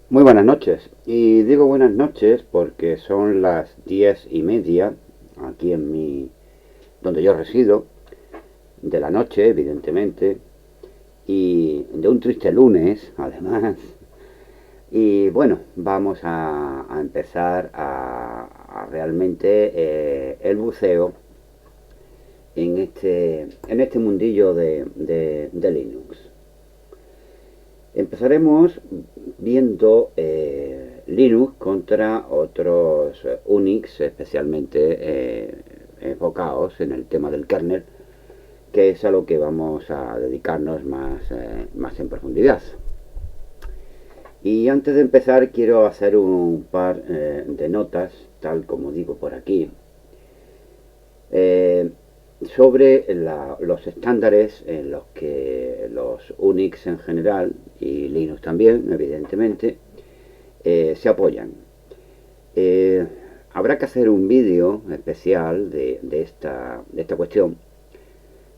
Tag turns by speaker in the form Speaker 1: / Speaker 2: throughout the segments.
Speaker 1: Muy buenas noches. Y digo buenas noches porque son las 10:30 aquí donde yo resido, de la noche, evidentemente, y de un triste lunes, además. Y bueno, vamos a empezar a realmente el buceo en este mundillo de Linux. Empezaremos viendo Linux contra otros Unix, especialmente enfocados en el tema del kernel, que es a lo que vamos a dedicarnos más en profundidad. Y antes de empezar quiero hacer un par de notas, tal como digo por aquí, eh, sobre los estándares en los que los Unix en general y Linux también, evidentemente, se apoyan. Eh, Habrá que hacer un vídeo especial de esta cuestión,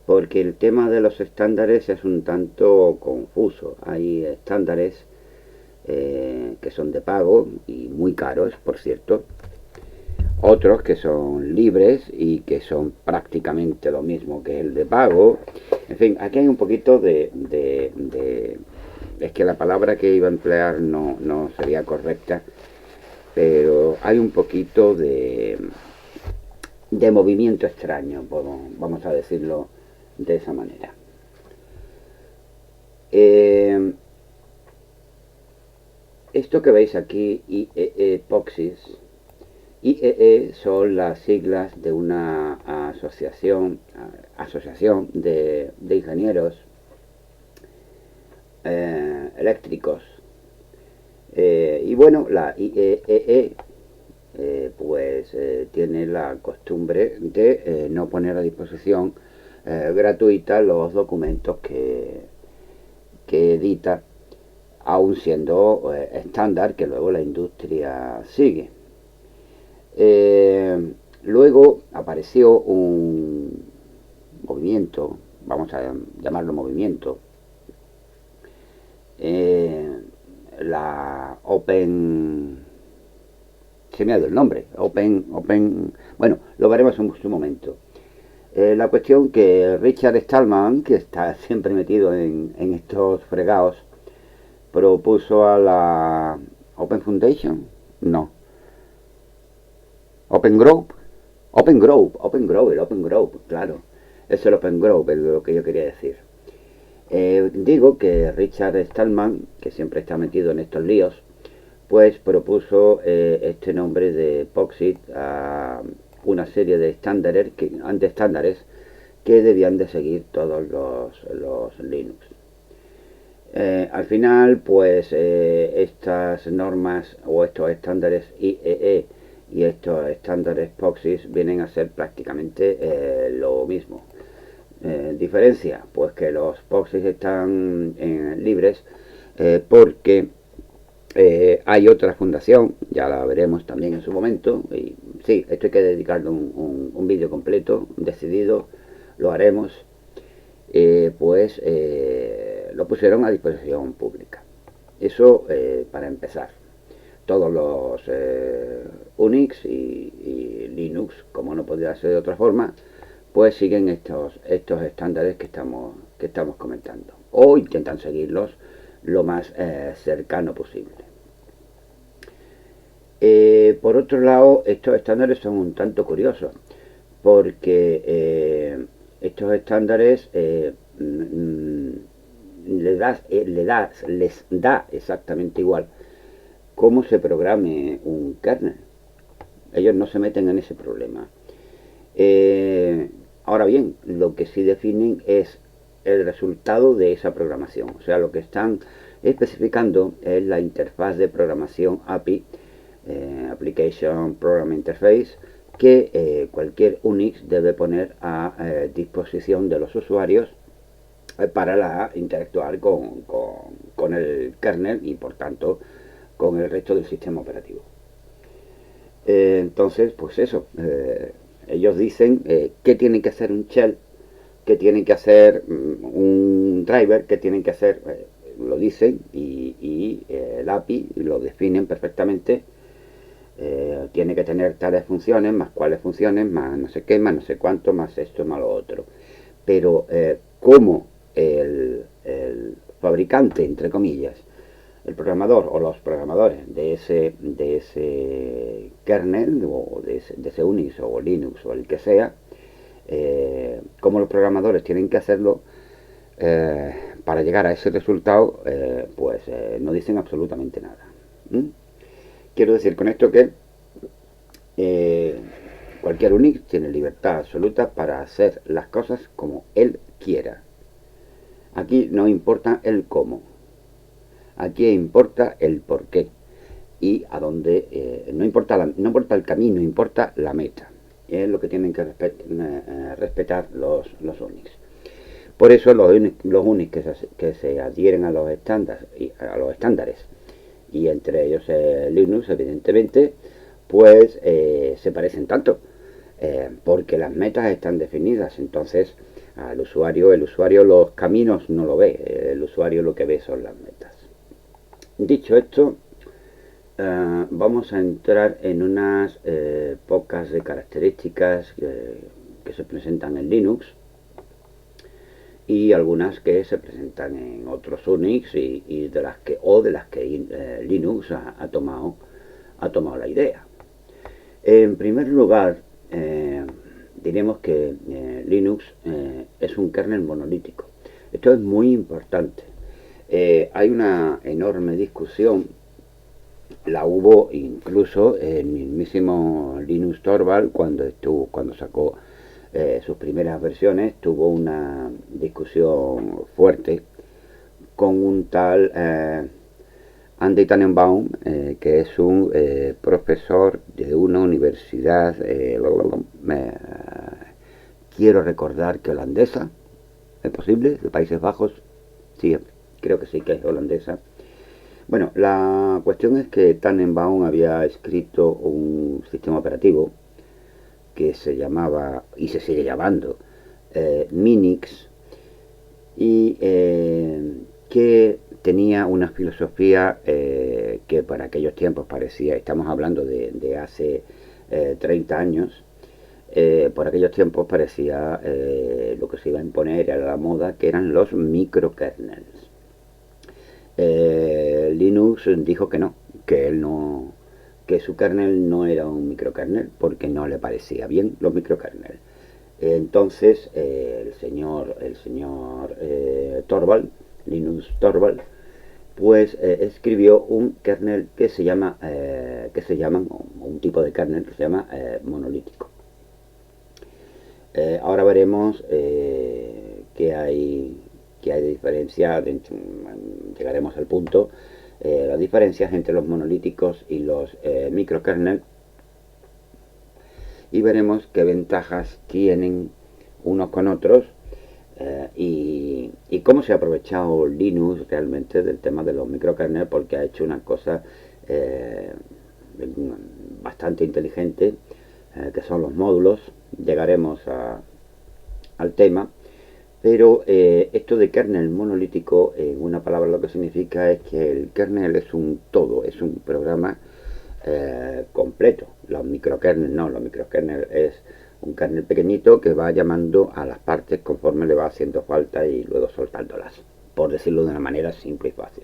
Speaker 1: porque el tema de los estándares es un tanto confuso. Hay estándares que son de pago y muy caros, por cierto, otros que son libres y que son prácticamente lo mismo que el de pago. En fin, aquí hay un poquito es que la palabra que iba a emplear no sería correcta, pero hay un poquito de movimiento extraño, vamos a decirlo de esa manera. Eh, Esto que veis aquí, IEE Poxis, IEE son las siglas de una asociación de ingenieros eléctricos. Y bueno, la IEEE tiene la costumbre de no poner a disposición gratuita los documentos que edita, aun siendo estándar que luego la industria sigue. Luego apareció un movimiento, vamos a llamarlo movimiento, eh, la Open, se me ha dado el nombre, bueno, lo veremos en su momento. La cuestión que Richard Stallman, que está siempre metido en estos fregados, propuso a la Open Foundation, no, Open Grove, el Open Grove, claro, es el Open Grove, es lo que yo quería decir. Digo que Richard Stallman, que siempre está metido en estos líos, pues propuso este nombre de POSIX a una serie de estándares que debían de seguir todos los Linux. Al final, pues estas normas o estos estándares IEE y estos estándares POSIX vienen a ser prácticamente lo mismo. Diferencia, pues que los POSIX están libres porque hay otra fundación, ya la veremos también en su momento, y sí, esto hay que dedicarle un vídeo completo, decidido, lo haremos, lo pusieron a disposición pública. Eso para empezar. Todos los Unix y Linux, como no podría ser de otra forma, pues siguen estos estándares que estamos comentando, o intentan seguirlos lo más cercano posible. Por otro lado, estos estándares son un tanto curiosos, porque estos estándares les da exactamente igual cómo se programe un kernel. Ellos no se meten en ese problema. Ahora bien, lo que sí definen es el resultado de esa programación. O sea, lo que están especificando es la interfaz de programación API, Application Program Interface, que cualquier Unix debe poner a disposición de los usuarios para interactuar con el kernel y por tanto con el resto del sistema operativo. Entonces, pues eso, ellos dicen qué tiene que hacer un shell, qué tiene que hacer un driver, qué tienen que hacer, lo dicen y el API lo definen perfectamente. Tiene que tener tales funciones, más cuáles funciones, más no sé qué, más no sé cuánto, más esto, más lo otro. Pero cómo el fabricante, entre comillas, el programador o los programadores de ese kernel o de ese Unix o Linux o el que sea, cómo los programadores tienen que hacerlo para llegar a ese resultado, pues no dicen absolutamente nada. ¿Mm? Quiero decir con esto que eh, cualquier Unix tiene libertad absoluta para hacer las cosas como él quiera. Aquí no importa el cómo, aquí importa el por qué y a dónde, no importa el camino, importa la meta. Es lo que tienen que respetar los Unix. Por eso los Unix que se adhieren a los estándares y entre ellos Linux, evidentemente, pues se parecen tanto, porque las metas están definidas. Entonces el usuario los caminos no lo ve, el usuario lo que ve son las metas. Dicho esto, vamos a entrar en unas pocas de características que se presentan en Linux y algunas que se presentan en otros Unix y de las que Linux ha tomado la idea. En primer lugar, diremos que Linux es un kernel monolítico. Esto es muy importante. Hay una enorme discusión, la hubo incluso el mismísimo Linus Torvald cuando sacó sus primeras versiones, tuvo una discusión fuerte con un tal Andy Tannenbaum, que es un profesor de una universidad, quiero recordar que holandesa, ¿es posible? ¿De Países Bajos? Sí, creo que sí que es holandesa. Bueno, la cuestión es que Tannenbaum había escrito un sistema operativo que se llamaba, y se sigue llamando, Minix, y que tenía una filosofía que para aquellos tiempos parecía, estamos hablando de hace 30 años, por aquellos tiempos parecía lo que se iba a imponer, era la moda, que eran los microkernels. Linux dijo que no, que él no, que su kernel no era un microkernel porque no le parecía bien los microkernels. Entonces el señor Torvald, Linus Torvald, pues escribió un kernel que se llama, un tipo de kernel que se llama monolítico. Ahora veremos qué hay de diferencia, llegaremos al punto, las diferencias entre los monolíticos y los microkernel, y veremos qué ventajas tienen unos con otros y cómo se ha aprovechado Linux realmente del tema de los microkernel, porque ha hecho una cosa bastante inteligente, que son los módulos. Llegaremos al tema, pero esto de kernel monolítico, en una palabra lo que significa es que el kernel es un todo, es un programa completo. Los microkernel no, los microkernel es un kernel pequeñito que va llamando a las partes conforme le va haciendo falta y luego soltándolas, por decirlo de una manera simple y fácil.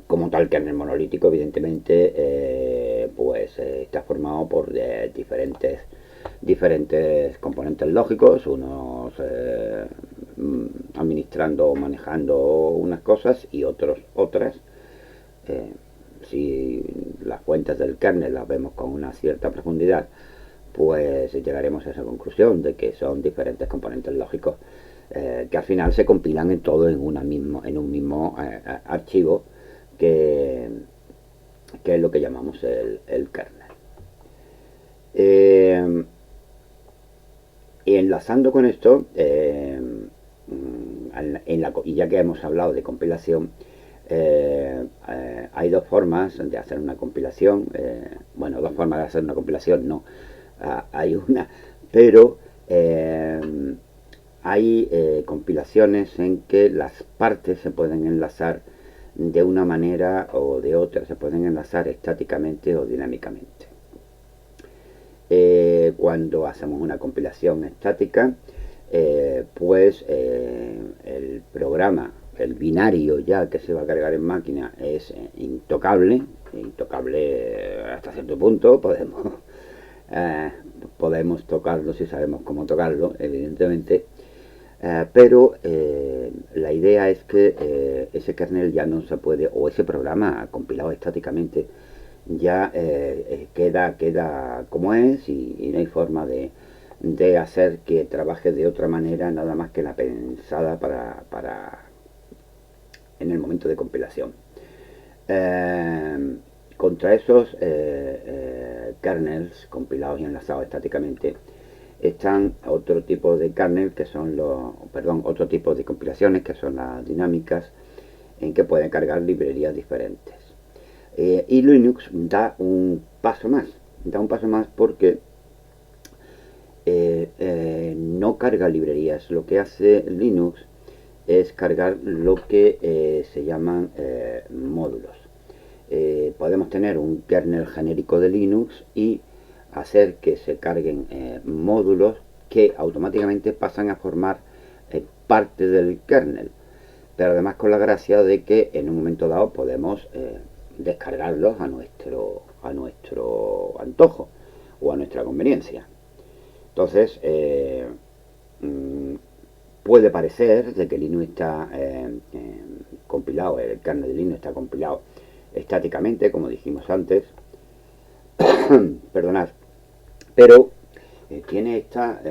Speaker 1: Como tal, kernel monolítico evidentemente pues está formado por diferentes componentes lógicos, unos administrando o manejando unas cosas y otras. Si las fuentes del kernel las vemos con una cierta profundidad, pues llegaremos a esa conclusión de que son diferentes componentes lógicos que al final se compilan en todo en un mismo archivo que es lo que llamamos el kernel. Y enlazando con esto, y ya que hemos hablado de compilación, hay dos formas de hacer una compilación. Bueno, dos formas de hacer una compilación, no. Hay una, pero hay compilaciones en que las partes se pueden enlazar de una manera o de otra, se pueden enlazar estáticamente o dinámicamente. Cuando hacemos una compilación estática, el programa, el binario ya que se va a cargar en máquina es intocable hasta cierto punto. Podemos tocarlo si sabemos cómo tocarlo, evidentemente, pero la idea es que ese kernel ya no se puede, o ese programa compilado estáticamente ya queda como es, y no hay forma de hacer que trabaje de otra manera, nada más que la pensada para en el momento de compilación. Contra esos kernels compilados y enlazados estáticamente están otro tipo de kernel que son otro tipo de compilaciones que son las dinámicas, en que pueden cargar librerías diferentes. Y Linux da un paso más porque no carga librerías. Lo que hace Linux es cargar lo que se llaman módulos. Podemos tener un kernel genérico de Linux y hacer que se carguen módulos que automáticamente pasan a formar parte del kernel, pero además con la gracia de que en un momento dado podemos descargarlos a nuestro antojo o a nuestra conveniencia. Entonces, puede parecer de que Linux está compilado, el kernel de Linux está compilado estáticamente, como dijimos antes, perdonad, pero tiene esta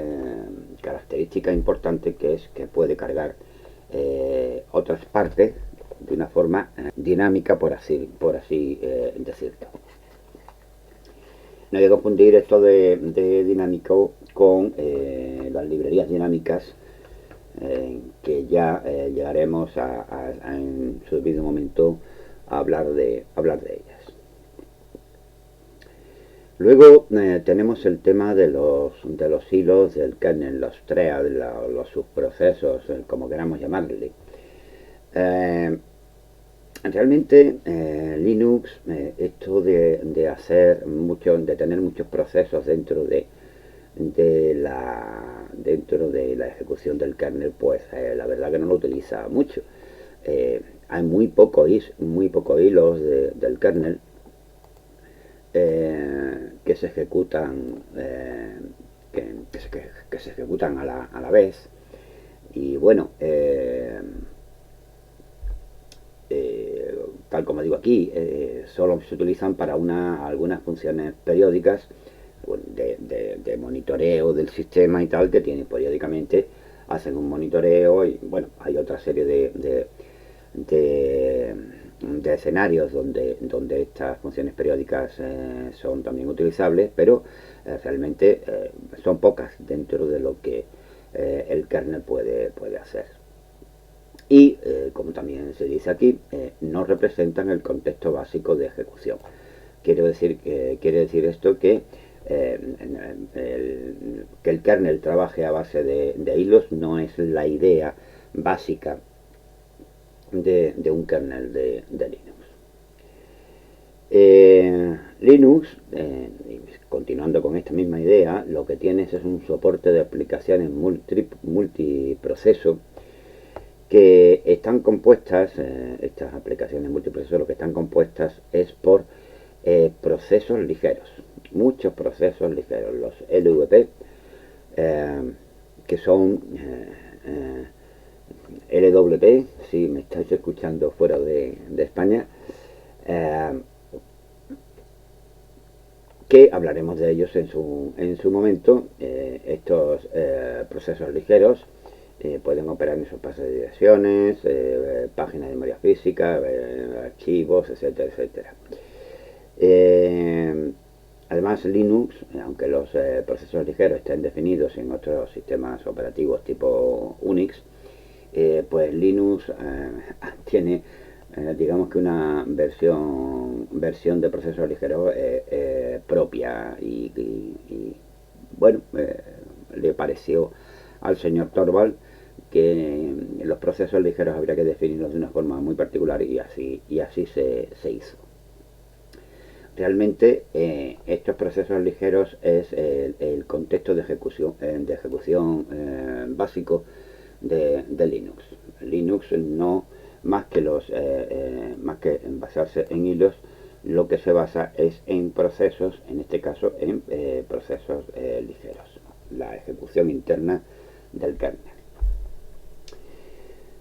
Speaker 1: característica importante, que es que puede cargar otras partes de una forma dinámica, por así decirlo. No hay que confundir esto de dinámico con las librerías dinámicas, que ya llegaremos en su debido momento a hablar de ellas. Luego tenemos el tema de los hilos del kernel, los threads, los subprocesos, como queramos llamarle. Realmente Linux, esto de tener muchos procesos dentro de la ejecución del kernel, pues la verdad que no lo utiliza mucho. Hay muy pocos hilos del kernel que se ejecutan que se ejecutan a la vez. Y bueno, tal como digo aquí, solo se utilizan para algunas funciones periódicas de monitoreo del sistema y tal, que tienen periódicamente, hacen un monitoreo. Y bueno, hay otra serie de escenarios donde estas funciones periódicas son también utilizables, pero realmente son pocas dentro de lo que el kernel puede hacer. Y como también se dice aquí, no representan el contexto básico de ejecución. Quiere decir esto que el kernel trabaje a base de hilos no es la idea básica de un kernel de Linux. Linux, continuando con esta misma idea, lo que tienes es un soporte de aplicaciones multiproceso, que están compuestas, estas aplicaciones multiproceso, lo que están compuestas es por procesos ligeros, muchos procesos ligeros, los LVP, que son LWP, si me estáis escuchando fuera de España, que hablaremos de ellos en su momento. Estos procesos ligeros pueden operar en sus bases de direcciones, páginas de memoria física, archivos, etcétera, etcétera. Además, Linux, aunque los procesos ligeros estén definidos en otros sistemas operativos tipo Unix, pues Linux tiene digamos que una versión de procesos ligeros propia, y bueno, le pareció al señor Torvald que los procesos ligeros habría que definirlos de una forma muy particular y así se hizo. Realmente estos procesos ligeros es el contexto de ejecución básico de Linux. Linux no más que más que en basarse en hilos, lo que se basa es en procesos, en este caso en procesos ligeros, la ejecución interna del kernel.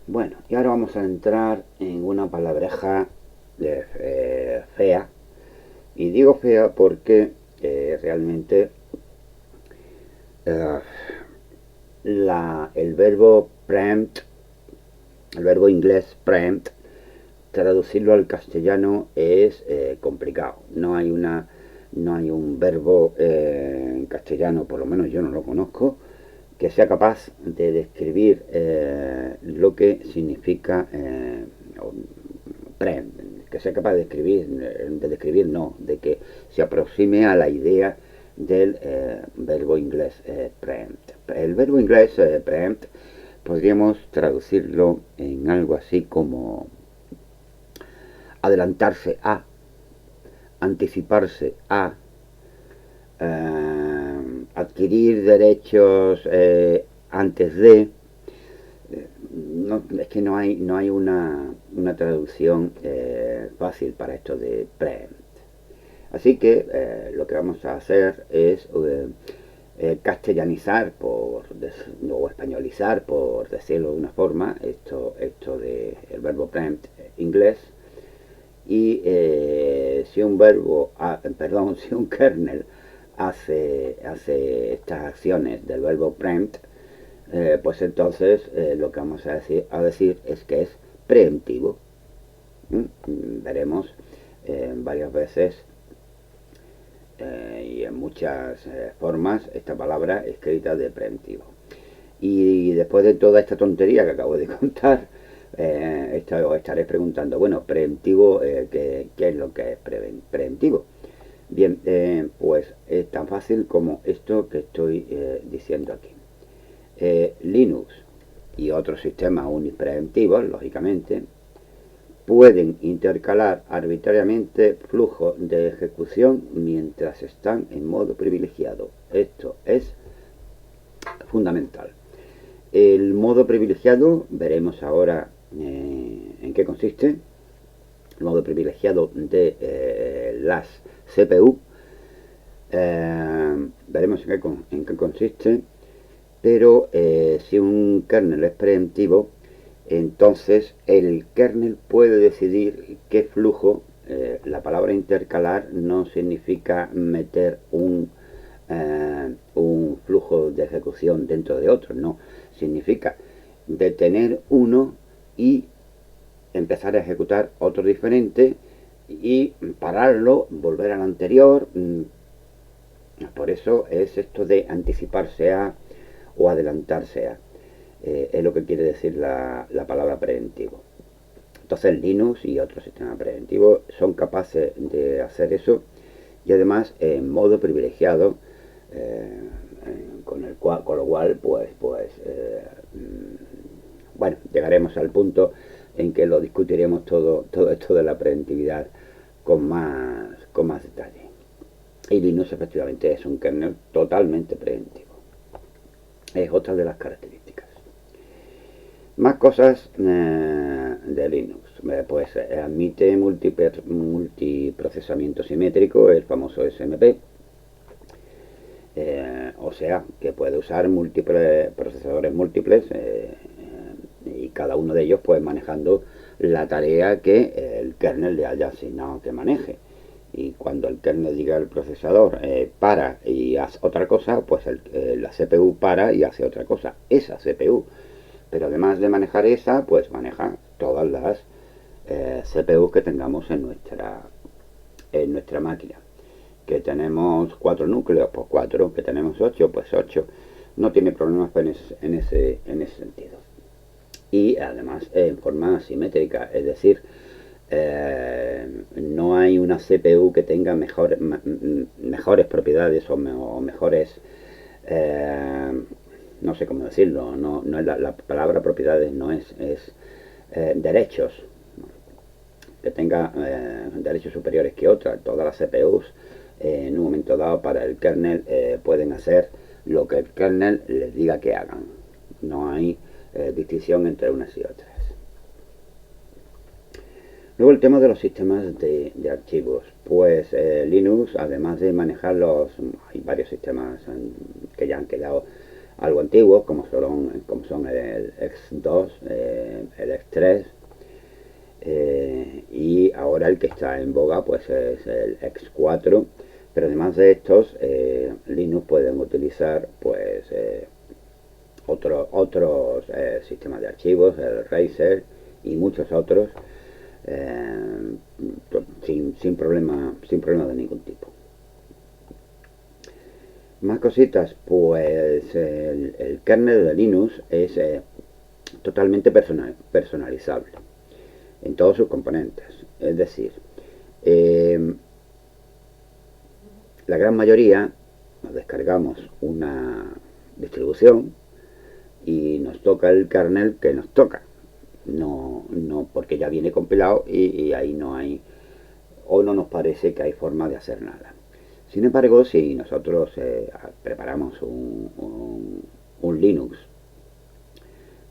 Speaker 1: Bueno, y ahora vamos a entrar en una palabreja fea, y digo fea porque realmente el verbo preempt, el verbo inglés preempt, traducirlo al castellano es complicado. No hay un verbo en castellano, por lo menos yo no lo conozco, que sea capaz de describir lo que significa preempt, que sea capaz de que se aproxime a la idea del verbo inglés preempt. El verbo inglés preempt podríamos traducirlo en algo así como adelantarse a, anticiparse a, adquirir derechos antes de. No, es que no hay una traducción fácil para esto de preempt. Así que lo que vamos a hacer es castellanizar o españolizar, por decirlo de una forma, esto de el verbo preempt inglés. Y si un kernel hace estas acciones del verbo preempt, pues entonces lo que vamos a decir es que es preemptivo. Veremos varias veces y en muchas formas esta palabra escrita de preemptivo. Y después de toda esta tontería que acabo de contar, os estaréis preguntando, bueno, preemptivo, ¿qué es lo que es preemptivo? Bien, pues es tan fácil como esto que estoy diciendo aquí. Linux y otros sistemas unipreemptivos, lógicamente, pueden intercalar arbitrariamente flujos de ejecución mientras están en modo privilegiado. Esto es fundamental. El modo privilegiado, veremos ahora en qué consiste. El modo privilegiado de las CPU, veremos en qué consiste, pero si un kernel es preemptivo, entonces el kernel puede decidir qué flujo. La palabra intercalar no significa meter un flujo de ejecución dentro de otro, no, significa detener uno y empezar a ejecutar otro diferente y pararlo, volver al anterior. Por eso es esto de anticiparse a o adelantarse a. Es lo que quiere decir la palabra preventivo. Entonces Linux y otros sistemas preventivos son capaces de hacer eso, y además en modo privilegiado, con lo cual bueno, llegaremos al punto en que lo discutiremos todo esto de la preventividad con más detalle. Y Linux efectivamente es un kernel totalmente preventivo. Es otra de las características. Más cosas de Linux. Pues admite multiprocesamiento simétrico, el famoso SMP. O sea, que puede usar procesadores múltiples y cada uno de ellos pues manejando la tarea que el kernel le haya asignado que maneje. Y cuando el kernel diga al procesador para y haz otra cosa, pues la CPU para y hace otra cosa, esa CPU. Pero además de manejar esa, pues maneja todas las CPUs que tengamos en nuestra máquina. Que tenemos 4 núcleos, pues 4, que tenemos 8, pues 8. No tiene problemas en ese sentido. Y además en forma simétrica, es decir, no hay una CPU que tenga mejores propiedades o mejores no sé cómo decirlo, no es la palabra propiedades, no es derechos, que tenga derechos superiores que otras. Todas las CPUs en un momento dado para el kernel pueden hacer lo que el kernel les diga que hagan. No hay distinción entre unas y otras. Luego el tema de los sistemas de archivos. Pues Linux, además de manejarlos, hay varios sistemas que ya han quedado algo antiguos, como son el X2, el X3, y ahora el que está en boga pues es el X4. Pero además de estos, Linux pueden utilizar pues otros sistemas de archivos, el Razer y muchos otros, eh, sin problema de ningún tipo. Más cositas, pues el kernel de Linux es totalmente personalizable en todos sus componentes. Es decir, la gran mayoría nos descargamos una distribución y nos toca el kernel que nos toca. No porque ya viene compilado y ahí no hay, o no nos parece que hay forma de hacer nada. Sin embargo, si nosotros preparamos un Linux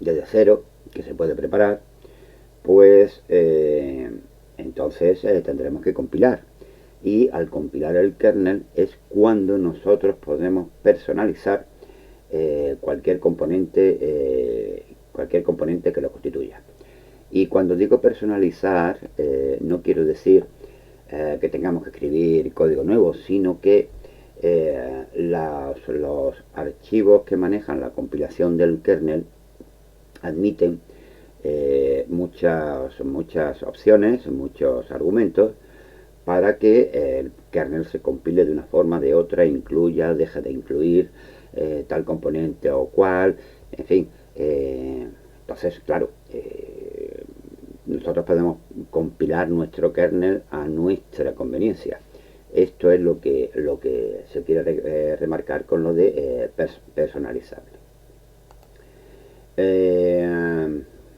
Speaker 1: desde cero, que se puede preparar, pues entonces tendremos que compilar. Y al compilar el kernel es cuando nosotros podemos personalizar cualquier componente que lo constituya. Y cuando digo personalizar, no quiero decir que tengamos que escribir código nuevo, sino que los archivos que manejan la compilación del kernel admiten muchas opciones, muchos argumentos para que el kernel se compile de una forma, de otra, incluya, deje de incluir tal componente o cual, en fin. Entonces, claro, nosotros podemos compilar nuestro kernel a nuestra conveniencia. Esto es lo que se quiere remarcar con lo de personalizable.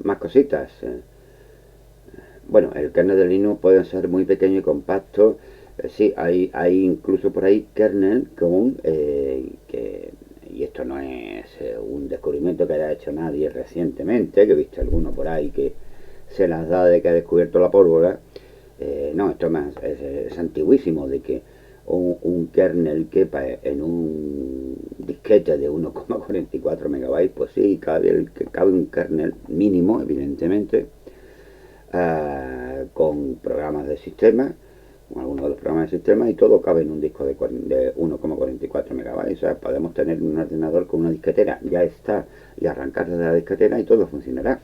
Speaker 1: Más cositas. Bueno, el kernel de Linux puede ser muy pequeño y compacto. Sí, hay incluso por ahí kernel con y esto no es un descubrimiento que haya hecho nadie recientemente, que he visto alguno por ahí que se las da de que ha descubierto la pólvora. No, esto es antiguísimo, de que un kernel quepa en un disquete de 1,44 megabytes. Pues sí, cabe un kernel mínimo, evidentemente, con programas de sistema, con algunos de los programas de sistema, y todo cabe en un disco de 1,44 megabytes. O sea, podemos tener un ordenador con una disquetera, ya está, y arrancar desde la disquetera y todo funcionará.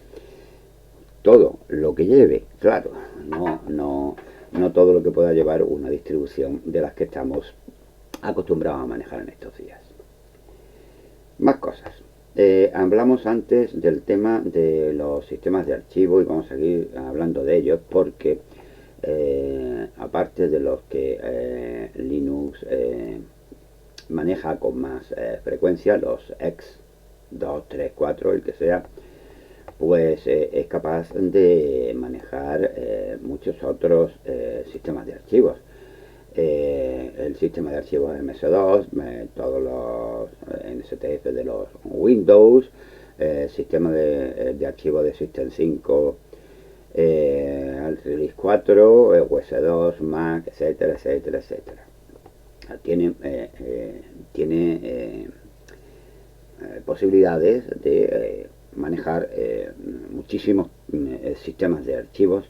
Speaker 1: Todo lo que lleve, claro, no todo lo que pueda llevar una distribución de las que estamos acostumbrados a manejar en estos días. Más cosas. Hablamos antes del tema de los sistemas de archivo y vamos a seguir hablando de ellos porque aparte de los que Linux maneja con más frecuencia, los X, 2, 3, 4, el que sea, pues es capaz de manejar muchos otros sistemas de archivos. El sistema de archivos MS2, todos los NSTF de los Windows, sistema de archivos de System 5, el Release 4, OS2, Mac, etcétera, etcétera, etcétera. Tiene posibilidades de manejar muchísimos sistemas de archivos,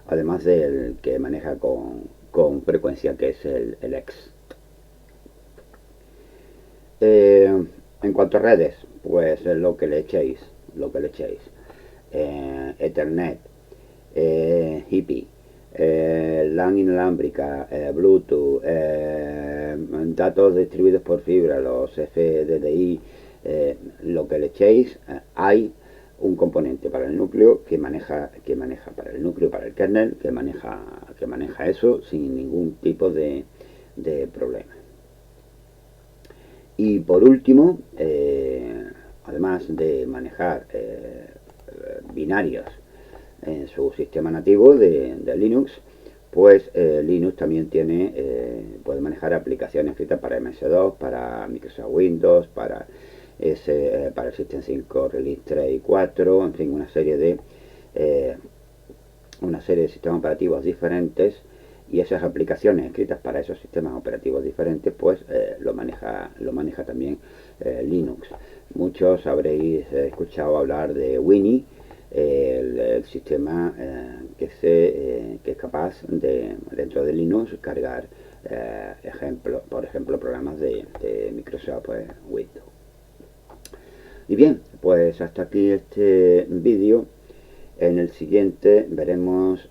Speaker 1: además del que maneja con frecuencia, que es el X. En cuanto a redes, pues lo que le echéis. Ethernet, HIPI, LAN inalámbrica, Bluetooth, datos distribuidos por fibra, los FDDI, lo que le echéis, hay un componente para el núcleo que maneja para el núcleo, para el kernel, que maneja eso sin ningún tipo de problema. Y por último, además de manejar binarios en su sistema nativo de Linux, pues Linux también puede manejar aplicaciones escritas para MS2, para Microsoft Windows, para el System 5 Release 3 y 4, en fin, una serie de sistemas operativos diferentes, y esas aplicaciones escritas para esos sistemas operativos diferentes pues lo maneja también Linux. Muchos habréis escuchado hablar de Winnie, el sistema que es capaz de, dentro de Linux, cargar por ejemplo, programas de Microsoft Windows. Y bien, pues hasta aquí este vídeo. En el siguiente veremos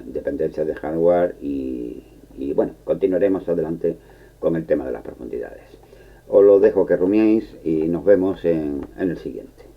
Speaker 1: dependencias de hardware y bueno, continuaremos adelante con el tema de las profundidades. Os lo dejo que rumiéis y nos vemos en el siguiente.